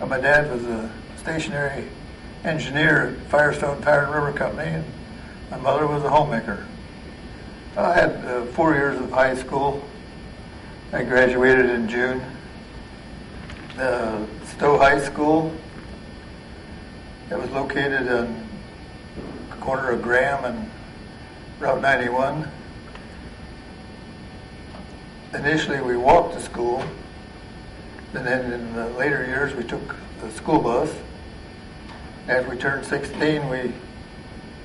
My dad was a stationary engineer at Firestone Tire and Rubber Company, and my mother was a homemaker. I had 4 years of high school. I graduated in June. Stow High School, that was located on the corner of Graham and Route 91. Initially, we walked to school, and then in the later years, we took the school bus. After we turned 16, we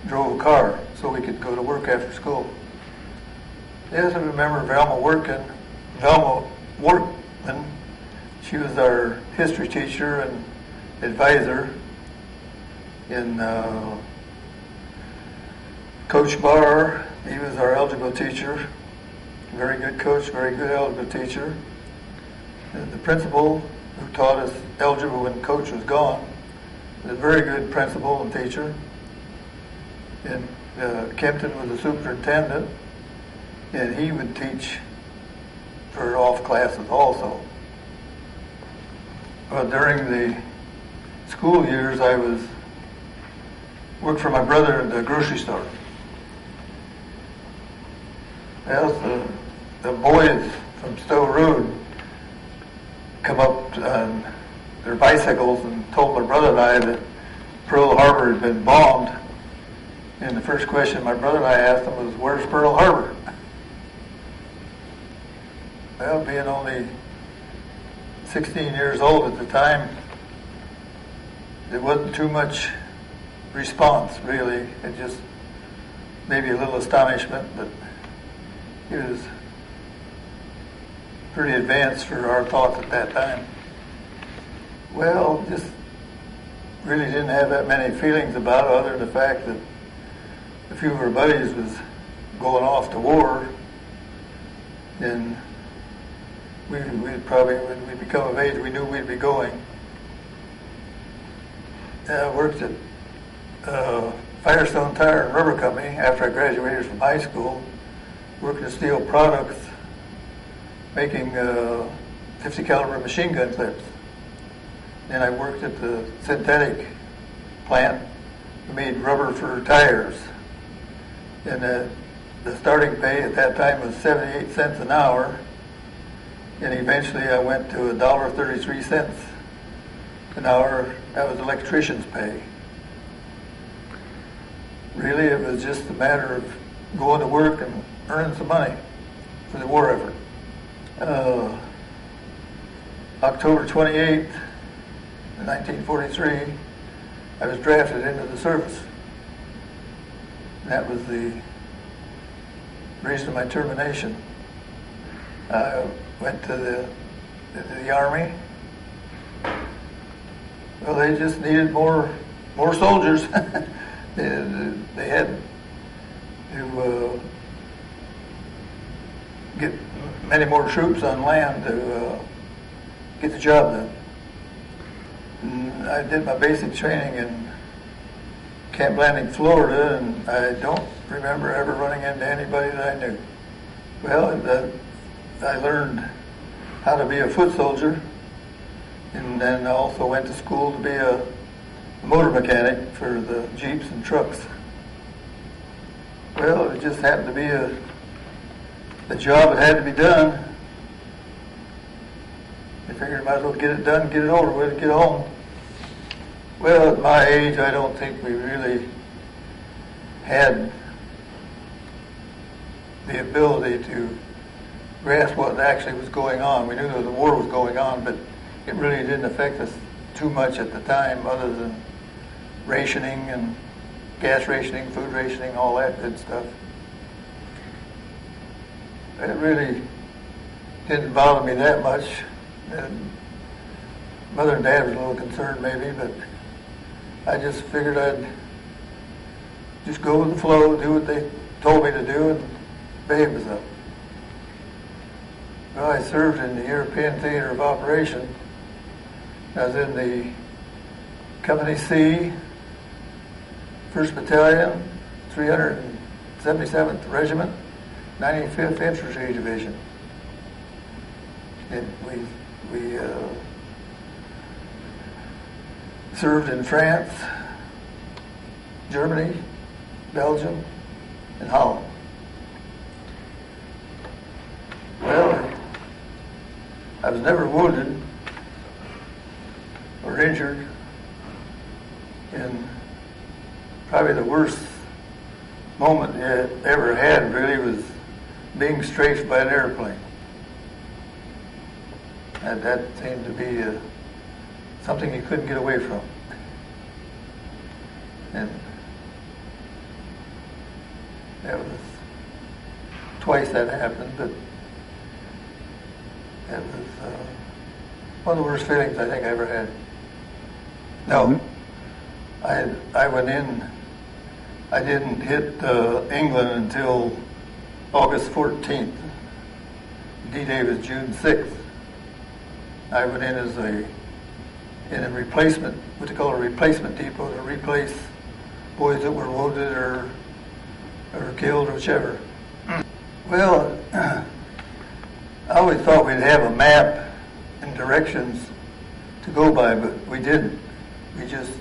drove a car so we could go to work after school. Yes, I remember Velma Workman. She was our history teacher and advisor. In Coach Barr, he was our algebra teacher. Very good coach, very good algebra teacher. The principal who taught us algebra when Coach was gone was a very good principal and teacher. And Kempton was the superintendent, and he would teach for off classes also. During the school years, I worked for my brother at the grocery store. Well, the boys from Stow Road come up on their bicycles and told my brother and I that Pearl Harbor had been bombed. And the first question my brother and I asked them was, "Where's Pearl Harbor?" Well, being only 16 years old at the time, there wasn't too much response, really. It just maybe a little astonishment, but it was pretty advanced for our thoughts at that time. Well, just really didn't have that many feelings about it, other than the fact that a few of our buddies was going off to war, and we'd probably, when we become of age, we knew we'd be going. I worked at Firestone Tire and Rubber Company after I graduated from high school, working at Steel Products, making 50 caliber machine gun clips. Then I worked at the synthetic plant, we made rubber for tires. And the starting pay at that time was 78 cents an hour. And eventually I went to $1.33 an hour. That was electrician's pay. Really, it was just a matter of going to work and earning some money for the war effort. October 28th, 1943, I was drafted into the service. That was the reason of my termination. I went to the Army. Well, they just needed more soldiers. They had to get many more troops on land to get the job done. And I did my basic training in Camp Landing, Florida, and I don't remember ever running into anybody that I knew. Well, I learned how to be a foot soldier, and then I also went to school to be a motor mechanic for the Jeeps and trucks. Well, it just happened to be a job that had to be done. I figured I might as well get it done, get it over with, get home. Well, at my age, I don't think we really had the ability to grasp what actually was going on. We knew that the war was going on, but it really didn't affect us too much at the time, other than rationing and gas rationing, food rationing, all that good stuff. It really didn't bother me that much. And Mother and Dad was a little concerned maybe, but I just figured I'd just go with the flow, do what they told me to do, and behave myself. Well, I served in the European Theater of Operation. I was in the Company C, 1st Battalion, 377th Regiment, 95th Infantry Division. And we served in France, Germany, Belgium, and Holland. Well, I was never wounded or injured, and probably the worst moment I ever had really was being strafed by an airplane. And that seemed to be something you couldn't get away from. And that was twice that happened, but that was one of the worst feelings I think I ever had. No, I went in, I didn't hit England until August 14th. D-Day was June 6th. I went in as in a replacement, what they call a replacement depot, to replace boys that were wounded or killed or whichever. Well, I always thought we'd have a map and directions to go by, but we didn't. We just,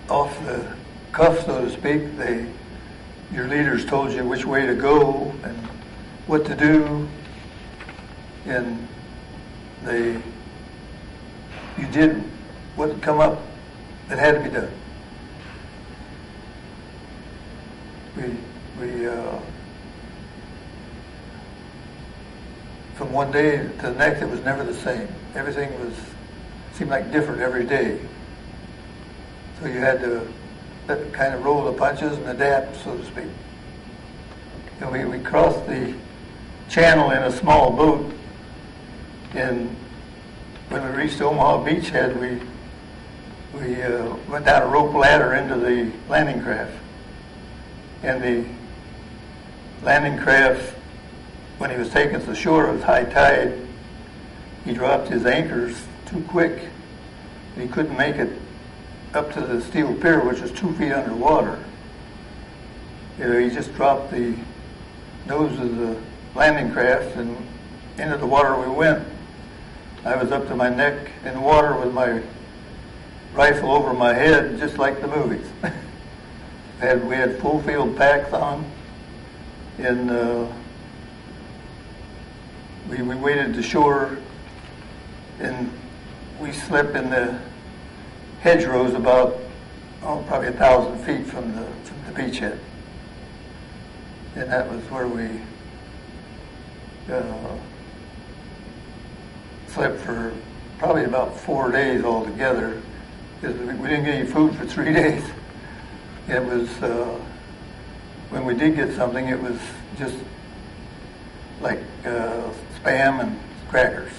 off the cuff, so to speak, your leaders told you which way to go and what to do, and you did what had come up that had to be done. From one day to the next, it was never the same. Everything seemed like different every day. So you had to kind of roll the punches and adapt, so to speak. And we crossed the channel in a small boat, and when we reached Omaha beachhead, we went down a rope ladder into the landing craft. And the landing craft, when he was taken to the shore, it was high tide. He dropped his anchors too quick, and he couldn't make it up to the steel pier, which was 2 feet underwater. He just dropped the nose of the landing craft, and into the water we went. I was up to my neck in water with my rifle over my head, just like the movies. We had full field packs on, and we waded to shore, and we slept in the hedgerows about probably 1,000 feet from the beachhead, and that was where we slept for probably about 4 days altogether, because we didn't get any food for 3 days. It was, when we did get something, it was just like Spam and crackers,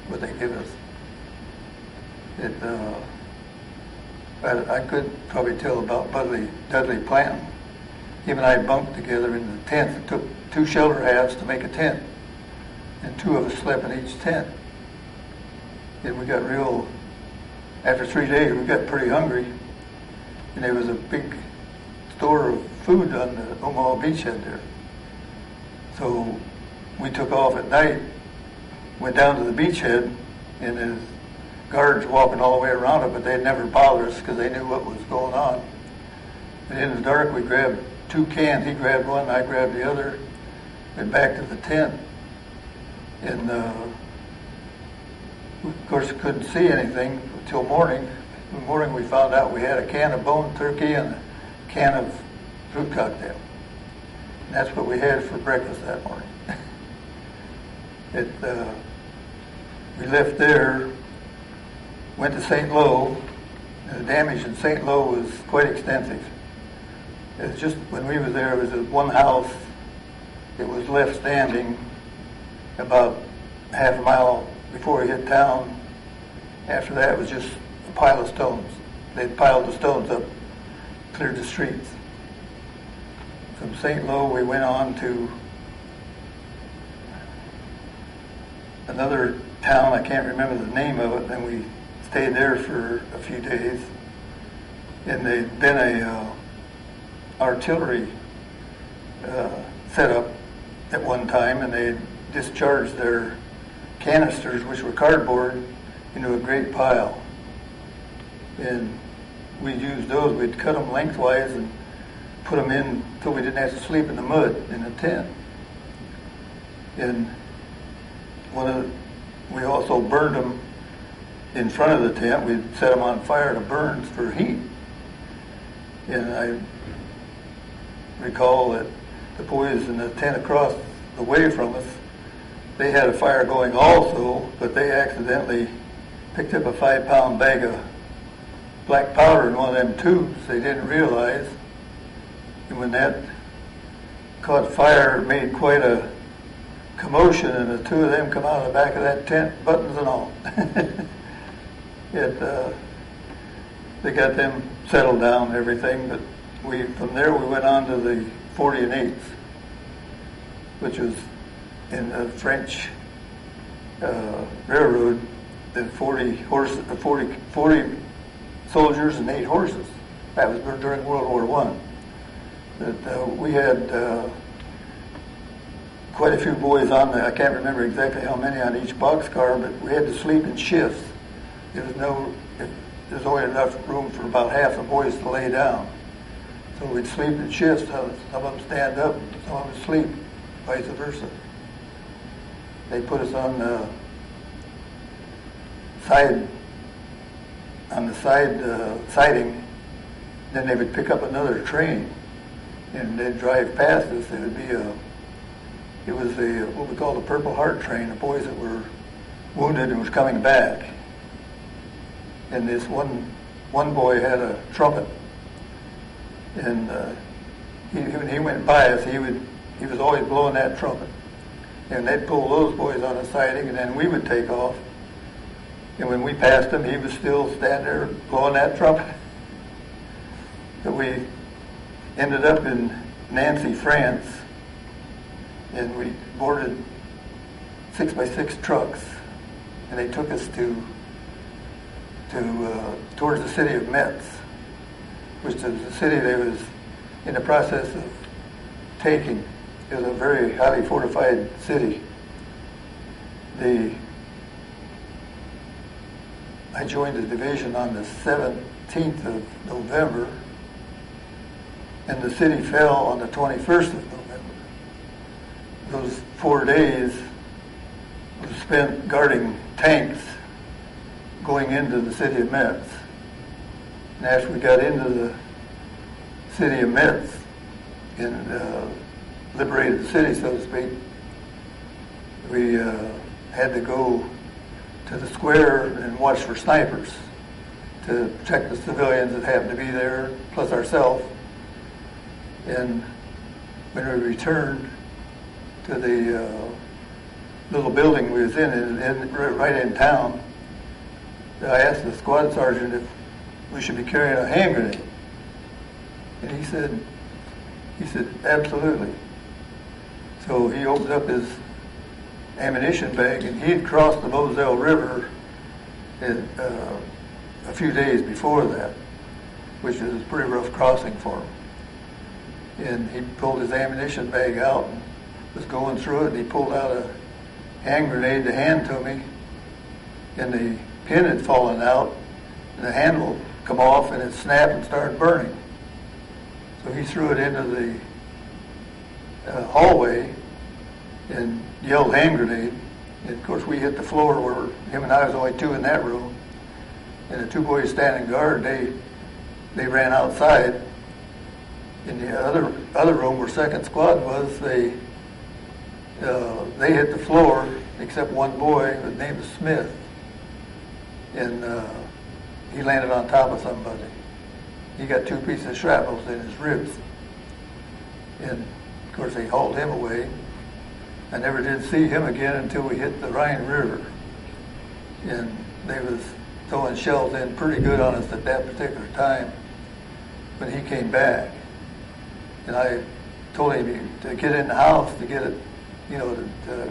what they give us. I could probably tell about Dudley Planton. Him and I bunked together in the tent. It took 2 shelter halves to make a tent, and 2 of us slept in each tent. And we got after 3 days, we got pretty hungry, and there was a big store of food on the Omaha beachhead there. So we took off at night, went down to the beachhead, and there's guards walking all the way around it, but they'd never bother us because they knew what was going on. And in the dark, we grabbed 2 cans. He grabbed one, I grabbed the other, went back to the tent, and of course couldn't see anything until morning. In the morning, we found out we had a can of bone turkey and a can of fruit cocktail. And that's what we had for breakfast that morning. We left there, went to St. Lo, and the damage in St. Lo was quite extensive. It was just, when we were there, it was one house that was left standing about half a mile before we hit town. After that, it was just a pile of stones. They'd piled the stones up, cleared the streets. From St. Lo, we went on to another town, I can't remember the name of it, and we stayed there for a few days. And they'd been a artillery set up at one time, and they discharged their canisters, which were cardboard, into a great pile. And we'd use those. We'd cut them lengthwise and put them in so we didn't have to sleep in the mud in the tent. And we also burned them in front of the tent. We'd set them on fire to burn for heat. And I recall that the boys in the tent across the way from us, they had a fire going also, but they accidentally picked up a 5-pound bag of black powder in one of them tubes they didn't realize. And when that caught fire, it made quite a commotion, and the two of them come out of the back of that tent, buttons and all. They got them settled down and everything, but from there we went on to the 40 and 8s, which was in the French railroad, the 40 soldiers and 8 horses. That was during World War I. That we had quite a few boys on there. I can't remember exactly how many on each boxcar, but we had to sleep in shifts. There's only enough room for about half the boys to lay down. So we'd sleep in shifts. Some of them stand up, some of them sleep, vice versa. They put us on the siding. Then they would pick up another train, and they'd drive past us. It was what we call the Purple Heart train, the boys that were wounded and was coming back. And this one boy had a trumpet, and when he went by us, he was always blowing that trumpet. And they'd pull those boys on the siding, and then we would take off. And when we passed him, he was still standing there blowing that trumpet. But we ended up in Nancy, France, and we boarded 6x6 trucks, and they took us towards the city of Metz, which is the city they was in the process of taking. It was a very highly fortified city. I joined the division on the 17th of November, and the city fell on the 21st of November. Those 4 days were spent guarding tanks going into the city of Metz. And after we got into the city of Metz and liberated the city, so to speak, we had to go to the square and watch for snipers to check the civilians that happened to be there, plus ourselves. And when we returned to the little building we was in right in town, I asked the squad sergeant if we should be carrying a hand grenade. And he said, absolutely. So he opened up his ammunition bag, and he had crossed the Moselle River a few days before that, which was a pretty rough crossing for him. And he pulled his ammunition bag out and was going through it, and he pulled out a hand grenade to hand to me, and the pin had fallen out, and the handle come off, and it snapped and started burning. So he threw it into the hallway and yelled hand grenade. And of course we hit the floor where him and I was only 2 in that room. And the 2 boys standing guard, they ran outside. In the other room where second squad was, they hit the floor except one boy, his name was Smith. And he landed on top of somebody. He got 2 pieces of shrapnel in his ribs. And of course they hauled him away. I never did see him again until we hit the Rhine River. And they was throwing shells in pretty good on us at that particular time when he came back. And I told him to get in the house, to get it, to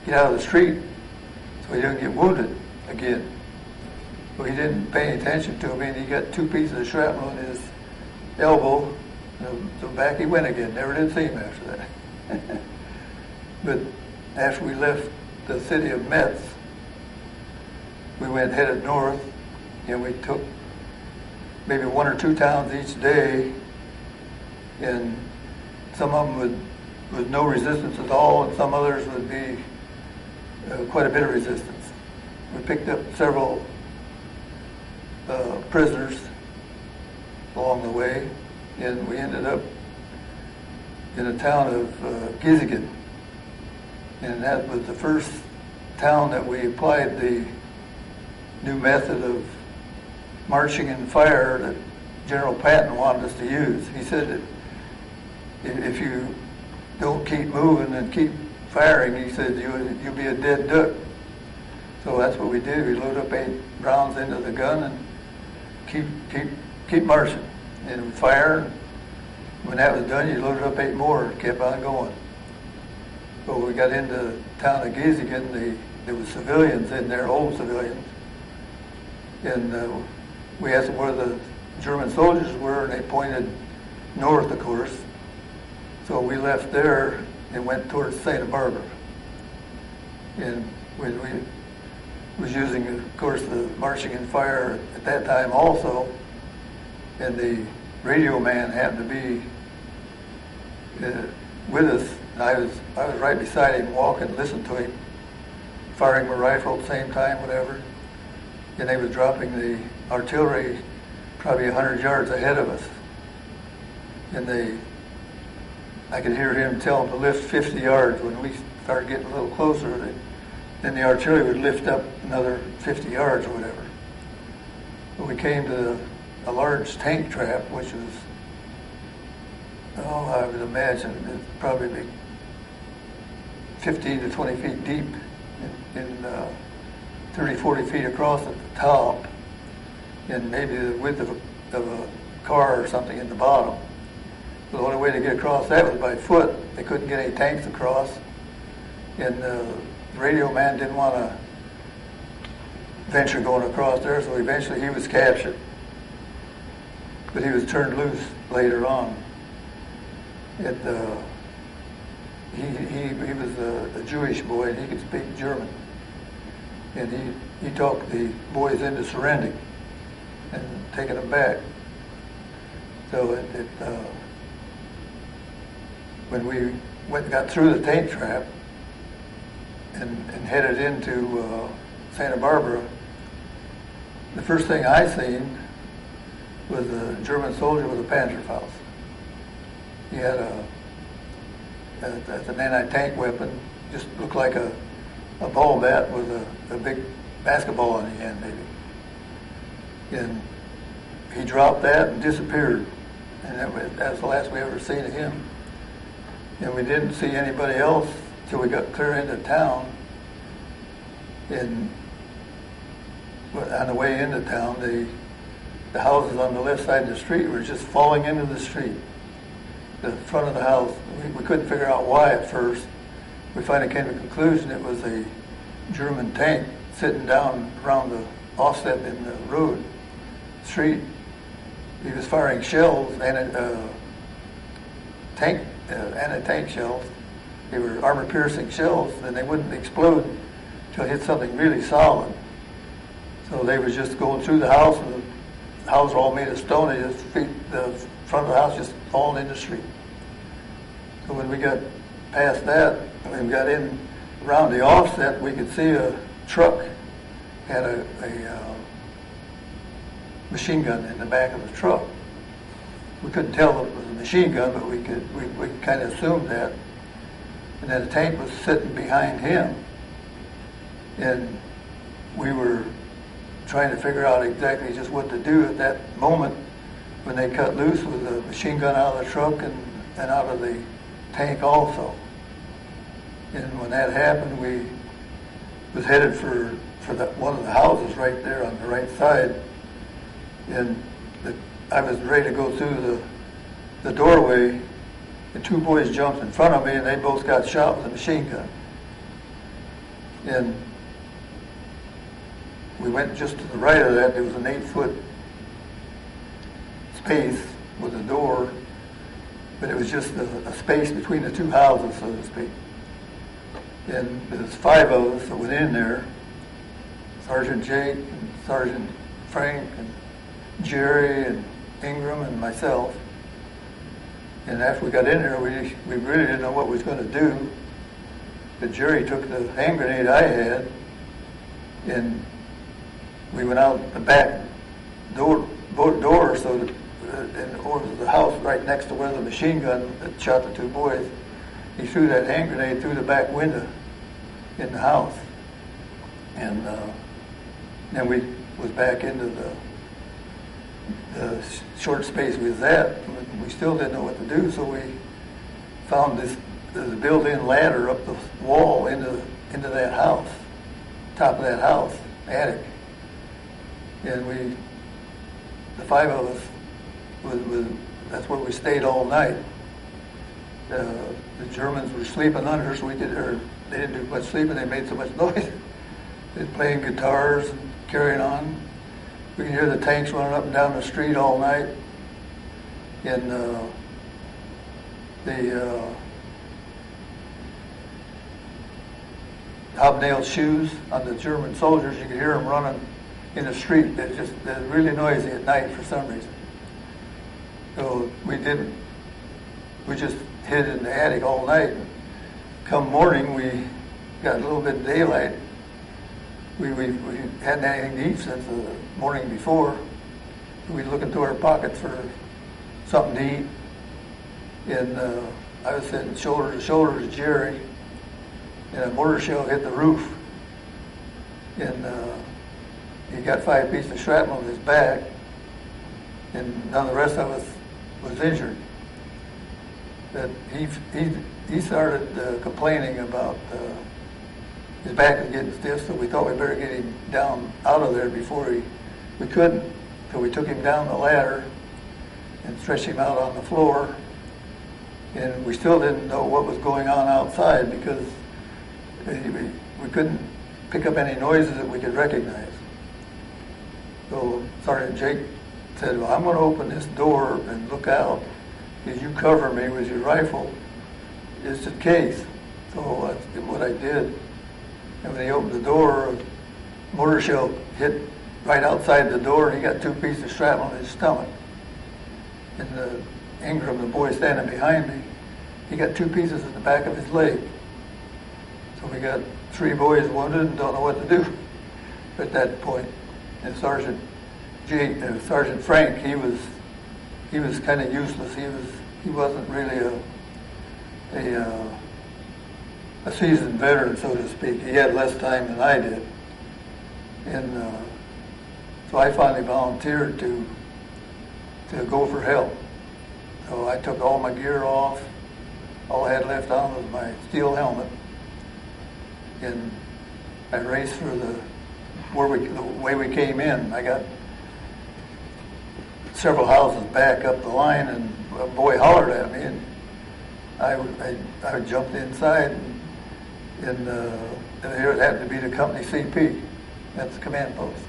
get out of the street so he didn't get wounded again. But he didn't pay any attention to me, and he got 2 pieces of shrapnel in his elbow. So back he went again. Never did see him after that. But after we left the city of Metz, we headed north, and we took maybe 1 or 2 towns each day, and some of them with no resistance at all, and some others would be quite a bit of resistance. We picked up several prisoners along the way, and we ended up in the town of Gizigan, and that was the first town that we applied the new method of marching in fire that General Patton wanted us to use. He said that if you don't keep moving and keep firing, he said you'll be a dead duck. So that's what we did. We loaded up 8 rounds into the gun and keep marching and fire. When that was done, you loaded up 8 more and kept on going. So when we got into the town of Gizigan, there was civilians in there, old civilians, and we asked them where the German soldiers were, and they pointed north, of course. So we left there and went towards Santa Barbara. And we was using, of course, the marching in fire at that time also. And the radio man happened to be with us. And I was right beside him, walking, listening to him, firing my rifle at the same time, whatever. And they was dropping the artillery probably 100 yards ahead of us. And I could hear him tell them to lift 50 yards. When we started getting a little closer, then the artillery would lift up another 50 yards or whatever. But we came to a large tank trap, which was, I would imagine it'd probably be 15 to 20 feet deep and 30, 40 feet across at the top, and maybe the width of a car or something in the bottom. The only way to get across that was by foot. They couldn't get any tanks across, and the radio man didn't want to venture going across there, so eventually he was captured. But he was turned loose later on. He was a Jewish boy, and he could speak German. And he talked the boys into surrendering and taking them back. So when we got through the tank trap and headed into Santa Barbara, the first thing I seen was a German soldier with a Panzerfaust. He had that's an anti-tank weapon, just looked like a ball bat with a big basketball in the end, maybe. And he dropped that and disappeared. And that was the last we ever seen of him. And we didn't see anybody else till we got clear into town. And on the way into town, the houses on the left side of the street were just falling into the street. The front of the house, we couldn't figure out why at first. We finally came to the conclusion it was a German tank sitting down around the offset in the road street. He was firing shells, anti-tank shells. They were armor-piercing shells, and they wouldn't explode until it hit something really solid. So they was just going through the house, and the house was all made of stone. And the front of the house just falling in the street. So when we got past that, when we got in around the offset, we could see a truck had a machine gun in the back of the truck. We couldn't tell it was a machine gun, but we kind of assumed that. And then the tank was sitting behind him, and we were trying to figure out exactly just what to do at that moment when they cut loose with a machine gun out of the truck and out of the tank also. And when that happened, we was headed for one of the houses right there on the right side, and I was ready to go through the doorway, and 2 boys jumped in front of me, and they both got shot with a machine gun. And we went just to the right of that. There was an 8-foot space with a door, but it was just a space between the 2 houses, so to speak. And there was 5 of us that went in there, Sergeant Jake and Sergeant Frank and Jerry and Ingram and myself. And after we got in there, we really didn't know what we was going to do. But Jerry took the hand grenade I had, and we went out the back door so that, and over the house right next to where the machine gun that shot the two boys. He threw that hand grenade through the back window in the house, and then we was back into the short space we was at. We still didn't know what to do, so we found this built-in ladder up the wall into that house, top of that house, attic, and the five of us, that's where we stayed all night. The Germans were sleeping under, so they didn't do much sleeping. They made so much noise. They were playing guitars and carrying on. We could hear the tanks running up and down the street all night. And the hobnail shoes on the German soldiers, you could hear them running in the street. They're really noisy at night for some reason. So we just hid in the attic all night. Come morning, we got a little bit of daylight. We hadn't had anything to eat since the morning before. We were looking through our pockets for something to eat. And I was sitting shoulder to shoulder with Jerry, and a mortar shell hit the roof. And he got 5 pieces of shrapnel in his back, and none of the rest of us was injured. But he started complaining about his back was getting stiff, so we thought we better get him down out of there before we couldn't. So we took him down the ladder and stretched him out on the floor, and we still didn't know what was going on outside because we couldn't pick up any noises that we could recognize. So Sergeant Jake said, well, I'm going to open this door and look out. Because you cover me with your rifle, just in case. So that's what I did. And when he opened the door, a mortar shell hit right outside the door, and he got 2 pieces of shrapnel in his stomach. And Ingram, the boy standing behind me, he got 2 pieces in the back of his leg. So we got 3 boys wounded and don't know what to do at that point. And Sergeant Frank, he was kind of useless. He wasn't really a seasoned veteran, so to speak. He had less time than I did, and so I finally volunteered to go for help. So I took all my gear off. All I had left on was my steel helmet, and I raced for the way we came in. I got several houses back up the line, and a boy hollered at me, and I jumped inside, and here it happened to be the company CP. That's the command post.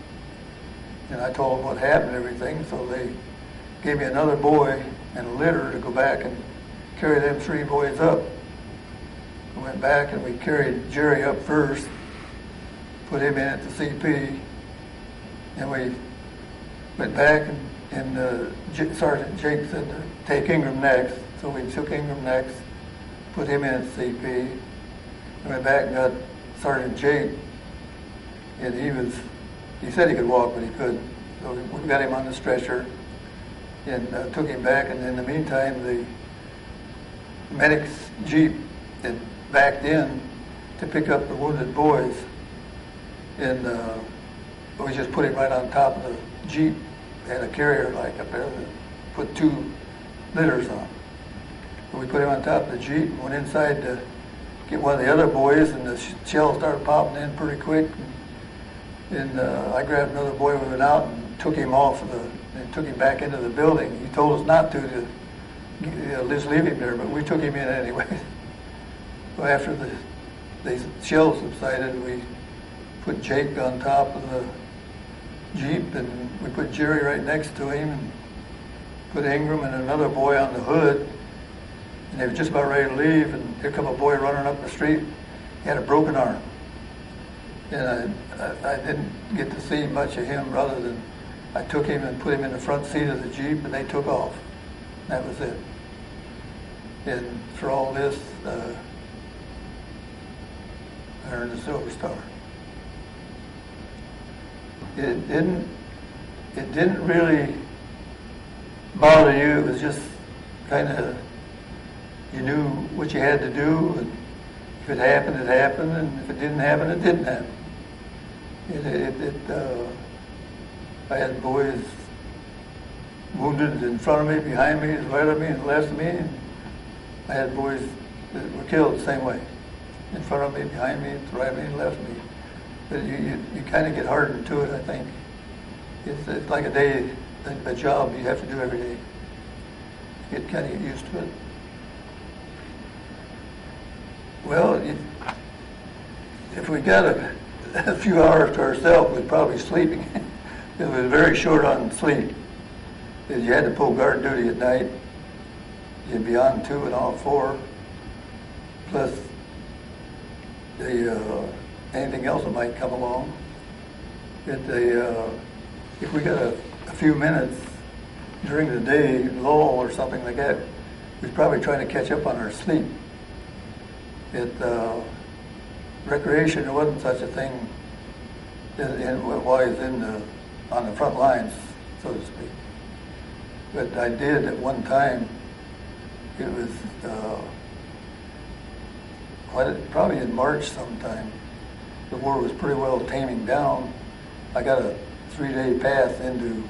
And I told them what happened and everything, so they gave me another boy and a litter to go back and carry them 3 boys up. We went back and we carried Jerry up first, put him in at the CP, and we went back and Sergeant Jake said to take Ingram next, so we took Ingram next, put him in at CP, and went back and got Sergeant Jake, and he said he could walk, but he couldn't, so we got him on the stretcher and took him back, and in the meantime the medic's Jeep had backed in to pick up the wounded boys, and we just put him right on top of the Jeep. They had a carrier like up there that put 2 litters on. And we put him on top of the Jeep and went inside to get one of the other boys, and the shells started popping in pretty quick. And I grabbed another boy, we went out and took him off and took him back into the building. He told us not to just leave him there, but we took him in anyway. So after the shells subsided, we put Jake on top of the Jeep, and we put Jerry right next to him, and put Ingram and another boy on the hood, and they were just about ready to leave, and here come a boy running up the street. He had a broken arm, and I didn't get to see much of him other than I took him and put him in the front seat of the Jeep, and they took off. That was it. And for all this, I earned a Silver Star. It didn't really bother you. It was just kind of, you knew what you had to do, and if it happened, it happened, and if it didn't happen, it didn't happen. I had boys wounded in front of me, behind me, right of me, and left of me, and I had boys that were killed the same way, in front of me, behind me, right of me, and left of me. But you kind of get hardened to it, I think. It's like a job you have to do every day. You kind of get used to it. Well, if we got a few hours to ourselves, we'd probably be sleeping. It was very short on sleep. Because you had to pull guard duty at night. You'd be on 2 and off 4. Plus anything else that might come along. If we got a few minutes during the day, lull or something like that, we'd probably trying to catch up on our sleep. Recreation, there wasn't such a thing while I was on the front lines, so to speak. But I did at one time. It was probably in March sometime. The war was pretty well taming down. I got a 3-day pass into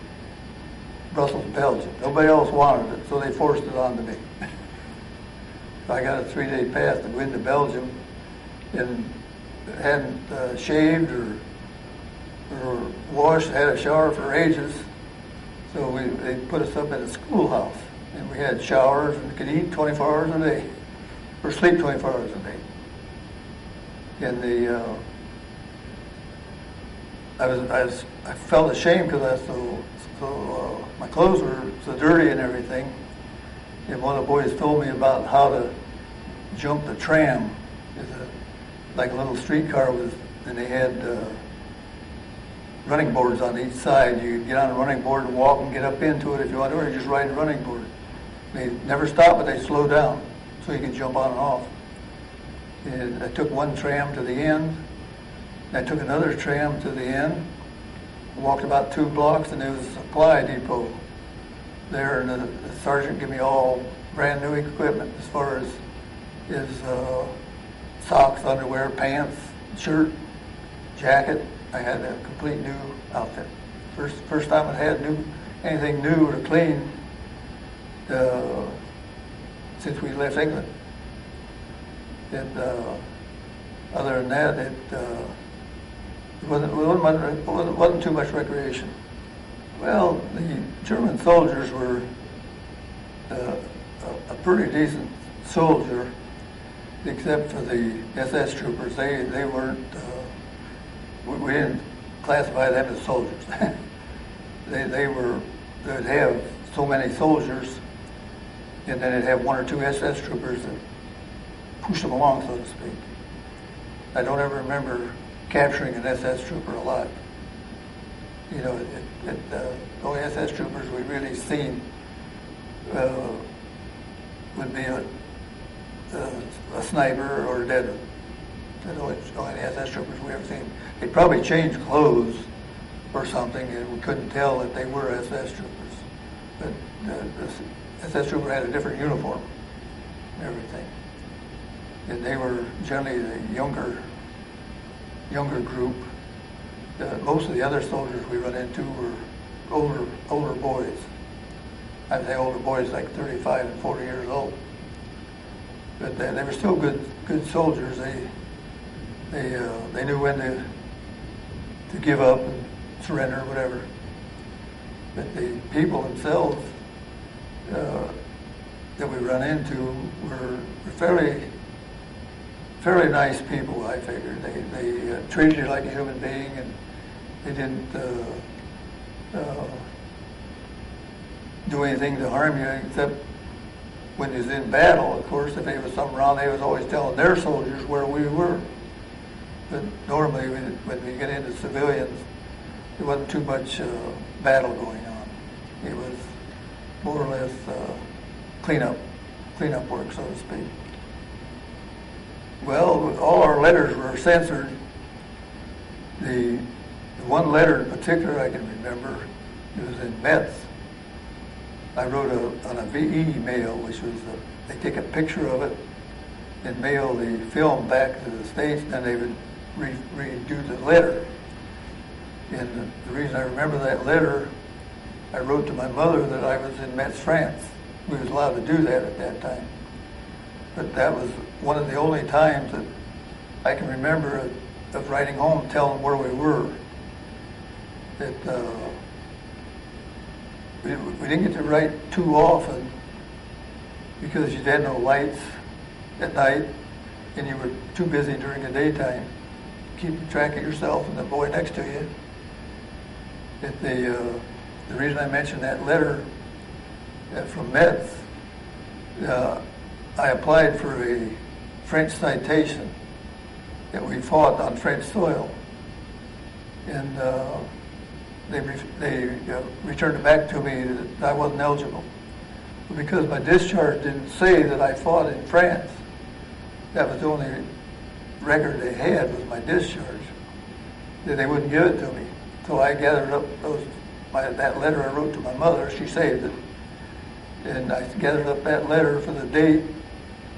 Brussels, Belgium. Nobody else wanted it, so they forced it onto me. I got a 3-day pass to go into Belgium, and hadn't shaved or washed, had a shower for ages. So they put us up in a schoolhouse, and we had showers and could eat 24 hours a day, or sleep 24 hours a day. And I felt ashamed because I was so my clothes were so dirty and everything. And one of the boys told me about how to jump the tram. It's like a little streetcar and they had running boards on each side. You get on a running board and walk and get up into it if you want to, or you just ride a running board. They never stop, but they slow down so you can jump on and off. And I took one tram to the end. I took another tram to the end, walked about 2 blocks, and there was a supply depot there, and the sergeant gave me all brand new equipment as far as his socks, underwear, pants, shirt, jacket. I had a complete new outfit. First time I had anything new or clean since we left England. And other than that, it wasn't too much recreation. Well, the German soldiers were a pretty decent soldier, except for the SS troopers. They weren't. We didn't classify them as soldiers. They'd have so many soldiers, and then they'd have 1 or 2 SS troopers that pushed them along, so to speak. I don't ever remember capturing an SS trooper alive. You know, the only SS troopers we really seen would be a sniper or a dead one. That's the only SS troopers we ever seen. They probably changed clothes or something, and we couldn't tell that they were SS troopers. But the SS trooper had a different uniform and everything. And they were generally the younger group. Most of the other soldiers we run into were older boys. I'd say older boys like 35 and 40 years old. But they were still good soldiers. They knew when to give up and surrender, whatever. But the people themselves that we run into were fairly nice people, I figured. They treated you like a human being, and they didn't do anything to harm you, except when he was in battle. Of course, if there was something wrong, they was always telling their soldiers where we were. But normally, when we get into civilians, there wasn't too much battle going on. It was more or less cleanup work, so to speak. Well, all our letters were censored. The one letter in particular I can remember, it was in Metz. I wrote on a VE mail, which was, they take a picture of it and mail the film back to the States, and then they would redo the letter. And the reason I remember that letter, I wrote to my mother that I was in Metz, France. We was allowed to do that at that time. But that was one of the only times that I can remember of writing home, telling where we were. That we didn't get to write too often because you had no lights at night and you were too busy during the daytime keeping track of yourself and the boy next to you. That the reason I mentioned that letter from Metz, I applied for a French citation that we fought on French soil, and they returned it back to me that I wasn't eligible. But because my discharge didn't say that I fought in France, that was the only record they had was my discharge, that they wouldn't give it to me. So I gathered up that letter I wrote to my mother. She saved it, and I gathered up that letter for the date,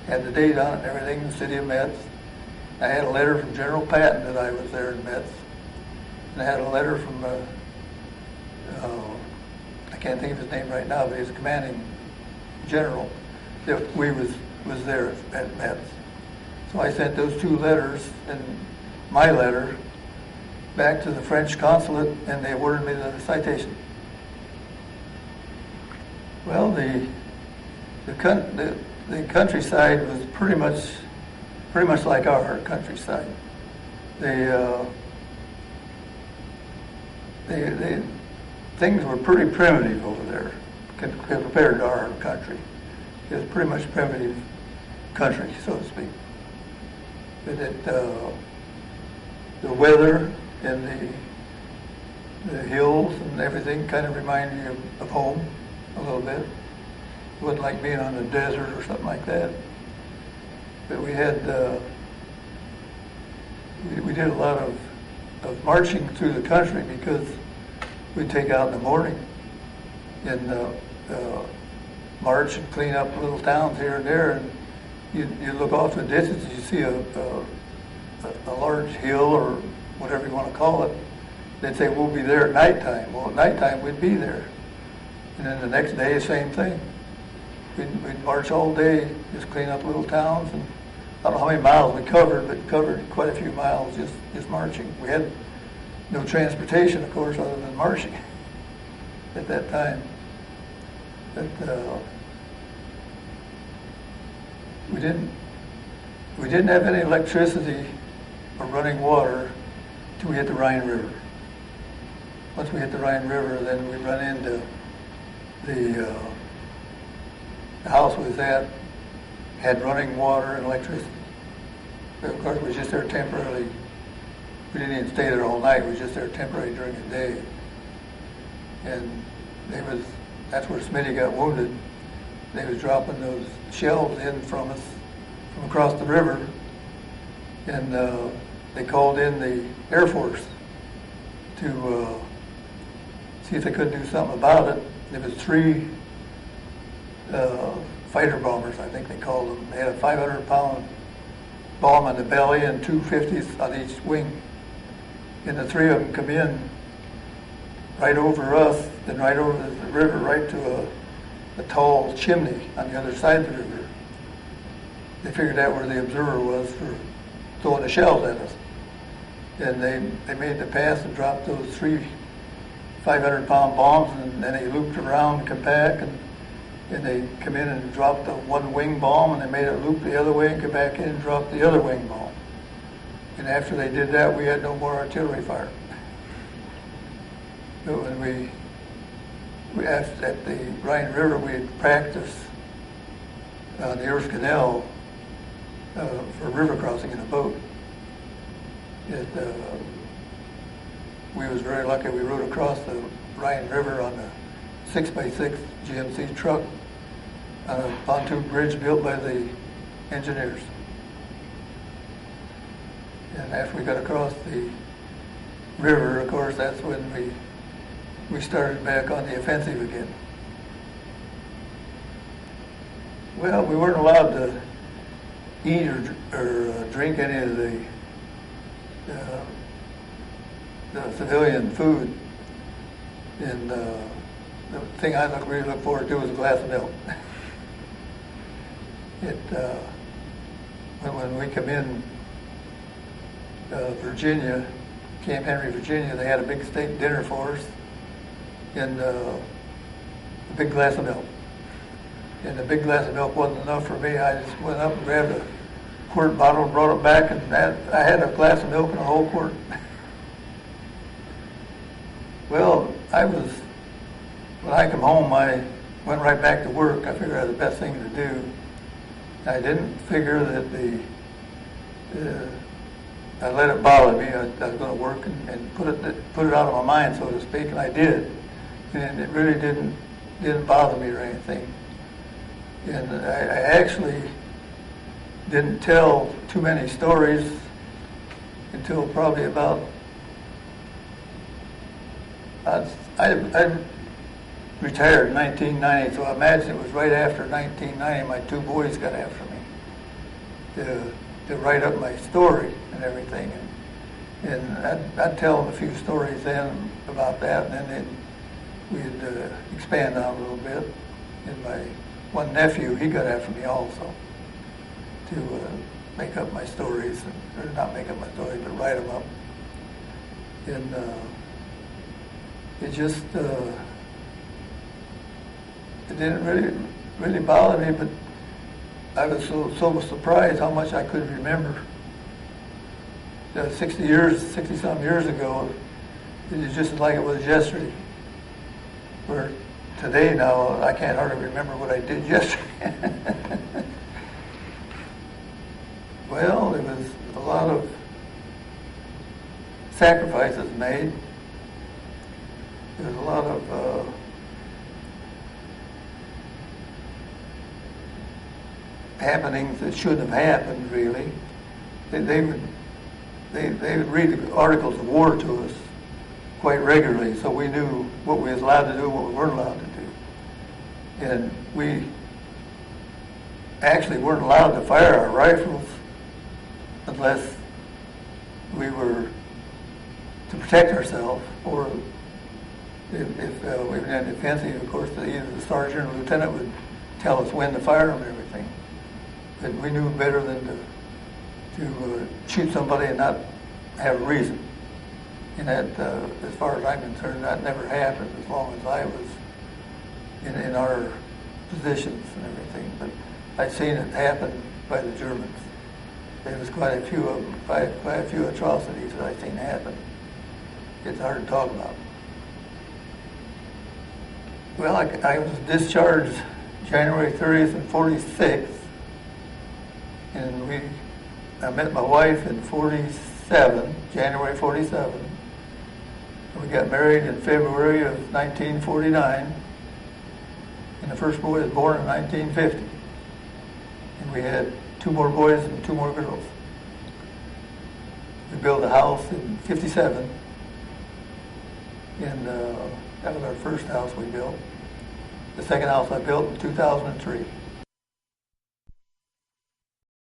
had the date on it and everything in the city of Metz. I had a letter from General Patton that I was there in Metz, and I had a letter from I can't think of his name right now, but he's a commanding general that we was there at Metz. So I sent those two letters and my letter back to the French consulate, and they awarded me the citation. Well, the countryside was pretty much like our countryside. Things were pretty primitive over there compared to our country. It was pretty much primitive country, so to speak. But the weather and the hills and everything kind of reminded me of home a little bit. It wasn't like being on the desert or something like that. But we had we did a lot of marching through the country because we'd take out in the morning and march and clean up little towns here and there, and you look off in the distance, you see a large hill or whatever you want to call it. They'd say, we'll be there at nighttime. Well, at nighttime we'd be there. And then the next day, same thing. We'd march all day, just clean up little towns. And I don't know how many miles we covered, but covered quite a few miles just marching. We had no transportation, of course, other than marching at that time. But we didn't have any electricity or running water till we hit the Rhine River. Once we hit the Rhine River, then we run into the house we was at, had running water and electricity. But of course, we was just there temporarily. We didn't even stay there all night. We was just there temporarily during the day. And that's where Smitty got wounded. They was dropping those shells in from us from across the river, and they called in the Air Force to see if they could do something about it. There was 3 fighter bombers, I think they called them. They had a 500-pound bomb on the belly and 2 50s on each wing. And the 3 of them come in right over us, then right over the river, right to a tall chimney on the other side of the river. They figured out where the observer was for throwing the shells at us. And they made the pass and dropped those 3 500-pound bombs, and then they looped around and come back, and they come in and dropped the 1 wing bomb, and they made it loop the other way and come back in and drop the other wing bomb. And after they did that, we had no more artillery fire. But when we asked at the Rhine River, we had practiced on the Earth Canal for river crossing in a boat. we was very lucky. We rode across the Rhine River on a 6x6 GMC truck on a pontoon bridge built by the engineers. And after we got across the river, of course, that's when we started back on the offensive again. Well, we weren't allowed to eat or drink any of the civilian food. And the thing I really look forward to was a glass of milk. When we come in Virginia, Camp Henry, Virginia, they had a big steak dinner for us and a big glass of milk. And the big glass of milk wasn't enough for me. I just went up and grabbed a quart bottle and brought it back, and I had a glass of milk and a whole quart. Well, when I come home, I went right back to work. I figured that was the best thing to do. I didn't figure that I let it bother me. I was going to work and put it out of my mind, so to speak, and I did. And it really didn't bother me or anything. And I actually didn't tell too many stories until probably about, I retired in 1990, so I imagine it was right after 1990 my two boys got after me to write up my story and everything. And I'd tell them a few stories then about that, and then we'd expand on it a little bit. And my one nephew, he got after me also to make up my stories, or not make up my stories, but write them up. And it just, it didn't really bother me, but I was so surprised how much I could remember. 60-some years ago, it was just like it was yesterday. Where today now, I can't hardly remember what I did yesterday. Well, there was a lot of sacrifices made. There was a lot of happenings that shouldn't have happened, really. They would read the articles of war to us quite regularly, so we knew what we was allowed to do and what we weren't allowed to do. And we actually weren't allowed to fire our rifles unless we were to protect ourselves, or if we were in defensive, of course, either the sergeant or lieutenant would tell us when to fire them and everything. But we knew better than to shoot somebody and not have a reason. And that, as far as I'm concerned, that never happened as long as I was in our positions and everything. But I've seen it happen by the Germans. There was quite a few of them, quite a few atrocities that I've seen happen. It's hard to talk about. Well, I was discharged January 30th and 46, and I met my wife in 47, January 47. We got married in February of 1949, and the first boy was born in 1950. And we had 2 more boys and 2 more girls. We built a house in 57, and that was our first house we built. The second house I built in 2003.